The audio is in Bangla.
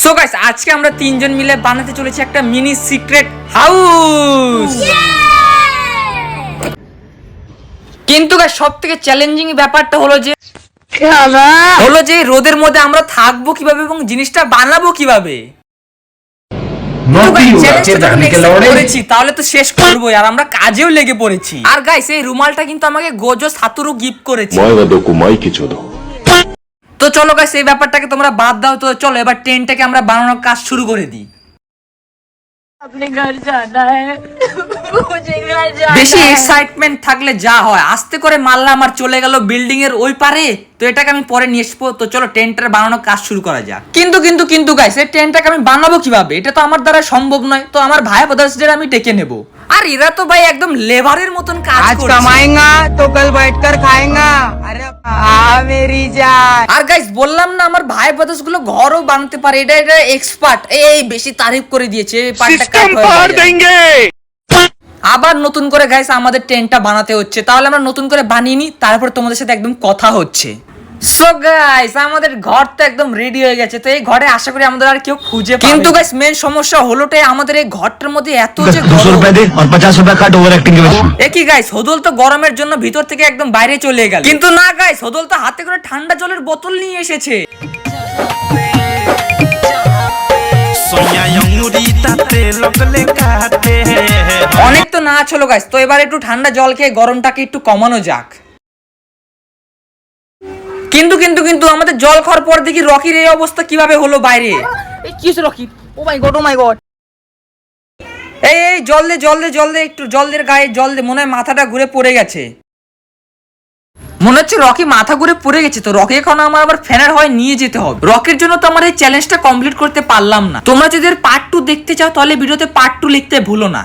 সো গাইস আজকে আমরা তিনজন মিলে বানাতে চলেছি একটা মিনি সিক্রেট হাউস। কিন্তু গাইস সবথেকে চ্যালেঞ্জিং ব্যাপারটা হলো যে রোদের মধ্যে আমরা থাকবো কিভাবে এবং জিনিসটা বানাবো কিভাবে। তাহলে তো শেষ করবো আর আমরা কাজেও লেগে পড়েছি। আর গাইস এই রুমালটা কিন্তু আমাকে গোজো সাতুরু গিফট করেছে। তো চলো গাইস এই ব্যাপারটাকে তোমরা বাদ দাও। তো চলো এবার টেন্টটাকে আমরা বানানোর কাজ শুরু করে দিই। বেশি এক্সাইটমেন্ট থাকলে যা হয়, আস্তে করে মারলাম আর চলে গেল বিল্ডিং এর ওই পারে। তো এটাকে আমি পরে নিয়ে আসবো। তো চলো টেন্টটার বানানোর কাজ শুরু করা যাক। কিন্তু গাইস এই টেন্টটাকে আমি বানাবো কিভাবে, এটা তো আমার দ্বারা সম্ভব নয়। তো আমার ভাই ব্রাদার্সদের আমি ডেকে নেব। আর এরা তো ভাই একদম লেবারের মতন কাজ করছে। আজ কামায়েঙ্গা তো কাল बैठकर খায়েঙ্গা। আরে মেরি জান। আর গাইস বললাম না আমার ভাই ব্রাদার্স গুলো ঘরও বানাতে পারে, এটা এক্সপার্ট। এই বেশি তারিফ করে দিয়েছে। সিস্টেম পার দেंगे। আবার নতুন করে গাইস আমাদের টেন্টটা বানাতে হচ্ছে। তাহলে আমরা নতুন করে বানিয়ে নিই, তারপর তোমাদের সাথে একদম কথা হচ্ছে। সো গাইস আমাদের ঘর তো একদম রেডি হয়ে গেছে। তো এই ঘরে আশা করি আমাদের আর কেউ খুঁজে পাবে। কিন্তু গাইস মেন সমস্যা হলোটাই আমাদের এই ঘরটার মধ্যে এত যে 200 रुपए दे और 50 रुपए काट ओवर एक्टिंग के वजह। একই গাইস হদল তো গরমের জন্য ভিতর থেকে একদম বাইরে চলে গেল। কিন্তু না গাইস হদল তো হাতে করে ঠান্ডা জলের বোতল নিয়ে এসেছে। অনেক তো না চলো গাইস, তো এবার একটু ঠান্ডা জল খেয়ে গরমটাকে একটু কমানো যাক। কিন্তু আমাদের জল খাওয়ার পর দেখি রকির এই অবস্থা কিভাবে হলো বাইরে। কি হচ্ছে রকি? ও মাই গড। এই জল দে একটু জল দে, গায়ে জল দে। মনে হয় মাথাটা ঘুরে পড়ে গেছে। মনে হচ্ছে রকি মাথা ঘুরে পড়ে গেছে। তো রকি এখন আমার আবার ফ্যানের হয় নিয়ে যেতে হবে। রকির জন্য তো আমার এই চ্যালেঞ্জটা কমপ্লিট করতে পারলাম না। তোমরা যদি এর পার্ট 2 দেখতে চাও তাহলে ভিডিওতে পার্ট 2 লিখতে ভুলো না।